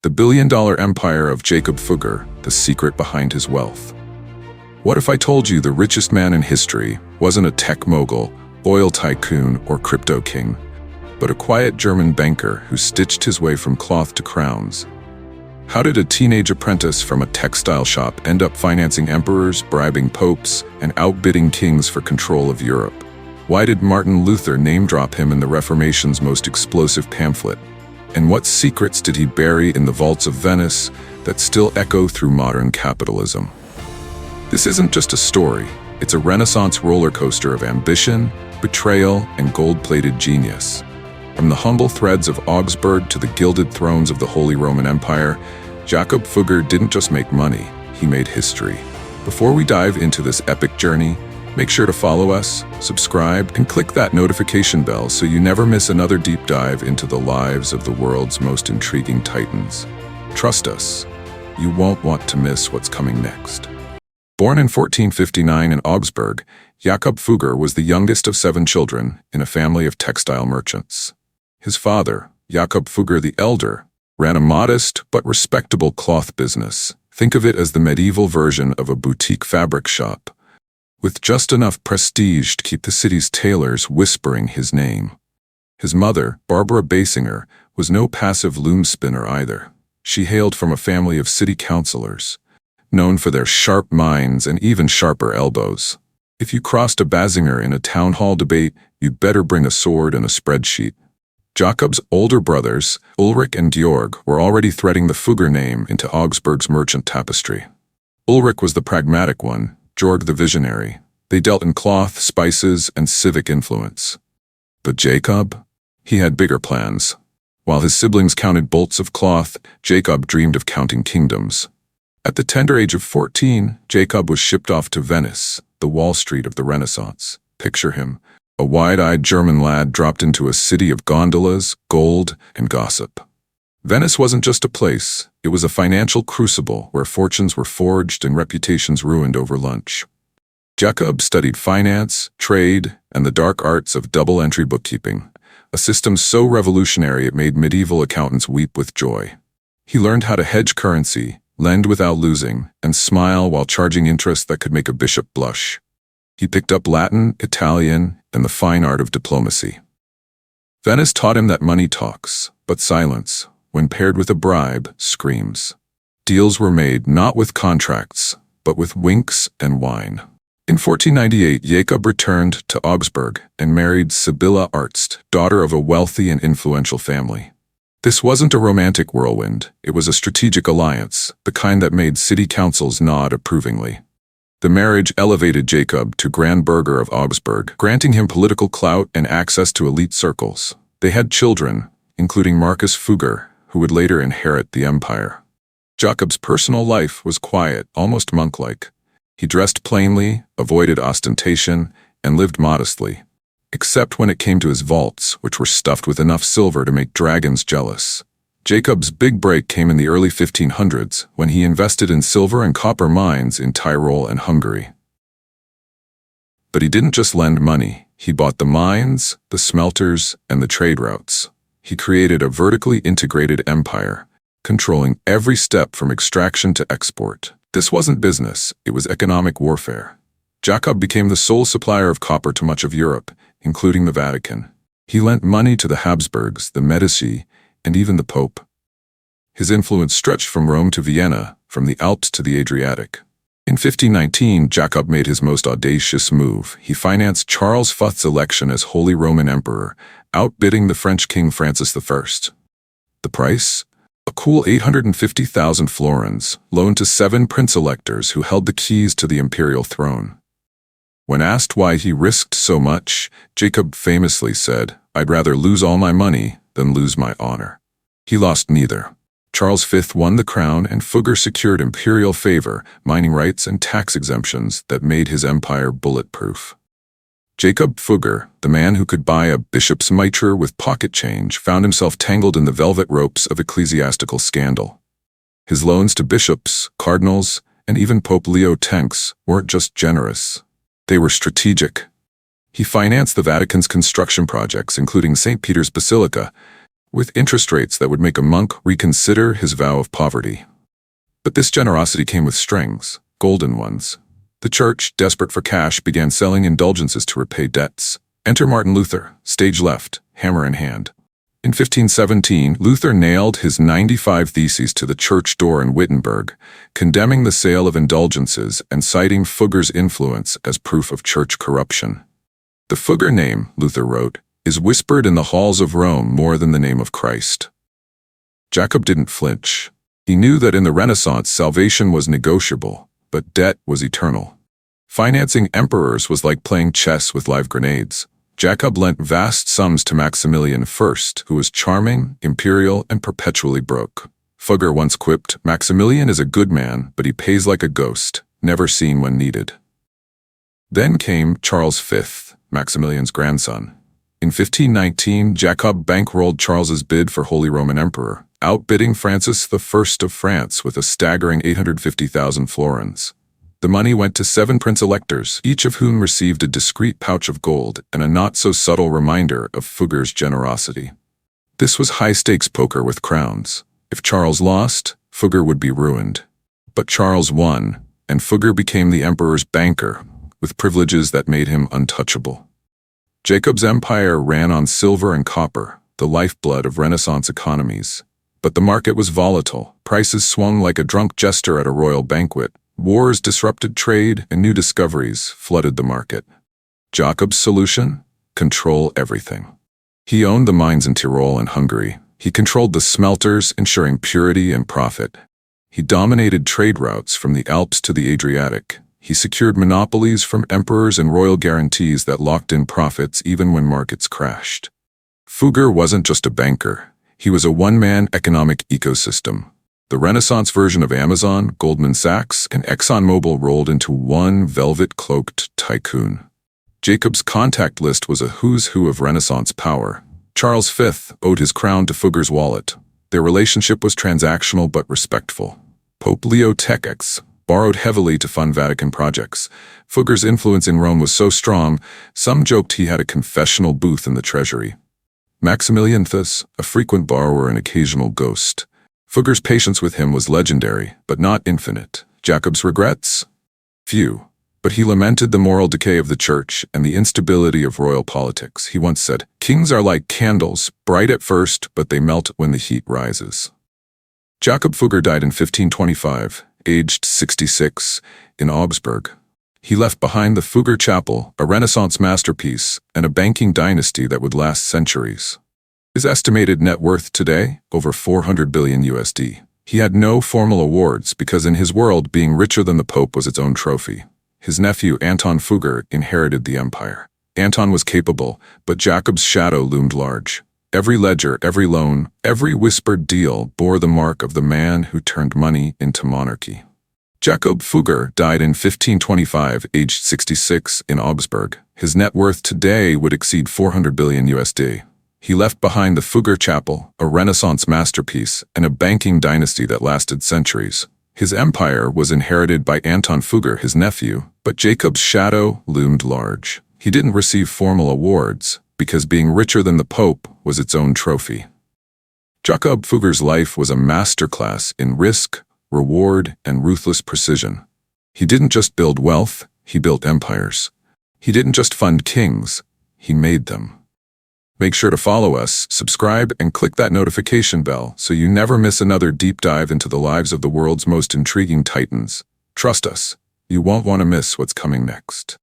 The billion-dollar empire of Jakob Fugger, the secret behind his wealth. What if I told you the richest man in history wasn't a tech mogul, oil tycoon, or crypto king, but a quiet German banker who stitched his way from cloth to crowns? How did a teenage apprentice from a textile shop end up financing emperors, bribing popes, and outbidding kings for control of Europe? Why did Martin Luther name-drop him in the Reformation's most explosive pamphlet? And what secrets did he bury in the vaults of Venice that still echo through modern capitalism? This isn't just a story, it's a Renaissance roller coaster of ambition, betrayal, and gold-plated genius. From the humble threads of Augsburg to the gilded thrones of the Holy Roman Empire, Jakob Fugger didn't just make money, he made history. Before we dive into this epic journey, make sure to follow us, subscribe, and click that notification bell so you never miss another deep dive into the lives of the world's most intriguing titans. Trust us, you won't want to miss what's coming next. Born in 1459 in Augsburg, Jakob Fugger was the youngest of 7 children in a family of textile merchants. His father, Jakob Fugger the Elder, ran a modest but respectable cloth business. Think of it as the medieval version of a boutique fabric shop, with just enough prestige to keep the city's tailors whispering his name. His mother, Barbara Basinger, was no passive loom spinner either. She hailed from a family of city councilors, known for their sharp minds and even sharper elbows. If you crossed a Basinger in a town hall debate, you'd better bring a sword and a spreadsheet. Jakob's older brothers, Ulrich and Georg, were already threading the Fugger name into Augsburg's merchant tapestry. Ulrich was the pragmatic one, Georg the visionary. They dealt in cloth, spices, and civic influence. But Jakob? He had bigger plans. While his siblings counted bolts of cloth, Jakob dreamed of counting kingdoms. At the tender age of 14, Jakob was shipped off to Venice, the Wall Street of the Renaissance. Picture him, a wide-eyed German lad dropped into a city of gondolas, gold, and gossip. Venice wasn't just a place, it was a financial crucible where fortunes were forged and reputations ruined over lunch. Jakob studied finance, trade, and the dark arts of double-entry bookkeeping, a system so revolutionary it made medieval accountants weep with joy. He learned how to hedge currency, lend without losing, and smile while charging interest that could make a bishop blush. He picked up Latin, Italian, and the fine art of diplomacy. Venice taught him that money talks, but silence, when paired with a bribe, screams. Deals were made not with contracts, but with winks and wine. In 1498, Jakob returned to Augsburg and married Sibylla Arzt, daughter of a wealthy and influential family. This wasn't a romantic whirlwind, it was a strategic alliance, the kind that made city councils nod approvingly. The marriage elevated Jakob to Grand Burgher of Augsburg, granting him political clout and access to elite circles. They had children, including Marcus Fugger, who would later inherit the empire. Jakob's personal life was quiet, almost monk-like. He dressed plainly, avoided ostentation, and lived modestly, except when it came to his vaults, which were stuffed with enough silver to make dragons jealous. Jakob's big break came in the early 1500s, when he invested in silver and copper mines in Tyrol and Hungary. But he didn't just lend money, he bought the mines, the smelters, and the trade routes. He created a vertically integrated empire, controlling every step from extraction to export. This wasn't business, it was economic warfare. Jakob became the sole supplier of copper to much of Europe, including the Vatican. He lent money to the Habsburgs, the Medici, and even the Pope. His influence stretched from Rome to Vienna, from the Alps to the Adriatic. In 1519, Jakob made his most audacious move. He financed Charles V's election as Holy Roman Emperor, outbidding the French King Francis I. The price? A cool 850,000 florins, loaned to 7 prince-electors who held the keys to the imperial throne. When asked why he risked so much, Jakob famously said, "I'd rather lose all my money than lose my honor." He lost neither. Charles V won the crown and Fugger secured imperial favor, mining rights and tax exemptions that made his empire bulletproof. Jakob Fugger, the man who could buy a bishop's mitre with pocket change, found himself tangled in the velvet ropes of ecclesiastical scandal. His loans to bishops, cardinals, and even Pope Leo X weren't just generous. They were strategic. He financed the Vatican's construction projects, including St. Peter's Basilica, with interest rates that would make a monk reconsider his vow of poverty. But this generosity came with strings, golden ones. The church, desperate for cash, began selling indulgences to repay debts. Enter Martin Luther, stage left, hammer in hand. In 1517, Luther nailed his 95 Theses to the church door in Wittenberg, condemning the sale of indulgences and citing Fugger's influence as proof of church corruption. The Fugger name, Luther wrote, is whispered in the halls of Rome more than the name of Christ. Jakob didn't flinch. He knew that in the Renaissance salvation was negotiable, but debt was eternal. Financing emperors was like playing chess with live grenades. Jakob lent vast sums to Maximilian I, who was charming, imperial, and perpetually broke. Fugger once quipped, "Maximilian is a good man, but he pays like a ghost, never seen when needed." Then came Charles V, Maximilian's grandson. In 1519, Jakob bankrolled Charles's bid for Holy Roman Emperor, outbidding Francis I of France with a staggering 850,000 florins. The money went to 7 prince-electors, each of whom received a discreet pouch of gold and a not-so-subtle reminder of Fugger's generosity. This was high-stakes poker with crowns. If Charles lost, Fugger would be ruined. But Charles won, and Fugger became the emperor's banker, with privileges that made him untouchable. Jakob's empire ran on silver and copper, the lifeblood of Renaissance economies. But the market was volatile. Prices swung like a drunk jester at a royal banquet. Wars disrupted trade, and new discoveries flooded the market. Jakob's solution? Control everything. He owned the mines in Tyrol and Hungary. He controlled the smelters, ensuring purity and profit. He dominated trade routes from the Alps to the Adriatic. He secured monopolies from emperors and royal guarantees that locked in profits even when markets crashed. Fugger wasn't just a banker. He was a one-man economic ecosystem. The Renaissance version of Amazon, Goldman Sachs, and ExxonMobil rolled into one velvet-cloaked tycoon. Jakob's contact list was a who's who of Renaissance power. Charles V owed his crown to Fugger's wallet. Their relationship was transactional but respectful. Pope Leo X borrowed heavily to fund Vatican projects. Fugger's influence in Rome was so strong, some joked he had a confessional booth in the treasury. Maximilian I, a frequent borrower and occasional ghost. Fugger's patience with him was legendary, but not infinite. Jakob's regrets? Few. But he lamented the moral decay of the church and the instability of royal politics. He once said, "Kings are like candles, bright at first, but they melt when the heat rises." Jakob Fugger died in 1525, aged 66, in Augsburg. He left behind the Fugger Chapel, a Renaissance masterpiece, and a banking dynasty that would last centuries. His estimated net worth today, over 400 billion USD. He had no formal awards because in his world, being richer than the Pope was its own trophy. His nephew, Anton Fugger, inherited the empire. Anton was capable, but Jakob's shadow loomed large. Every ledger, every loan, every whispered deal bore the mark of the man who turned money into monarchy. Jakob Fugger died in 1525, aged 66, in Augsburg. His net worth today would exceed 400 billion USD. He left behind the Fugger Chapel, a Renaissance masterpiece, and a banking dynasty that lasted centuries. His empire was inherited by Anton Fugger, his nephew, but Jakob's shadow loomed large. He didn't receive formal awards, because being richer than the Pope was its own trophy. Jakob Fugger's life was a masterclass in risk, reward, and ruthless precision. He didn't just build wealth, he built empires. He didn't just fund kings, he made them. Make sure to follow us, subscribe, and click that notification bell so you never miss another deep dive into the lives of the world's most intriguing titans. Trust us, you won't want to miss what's coming next.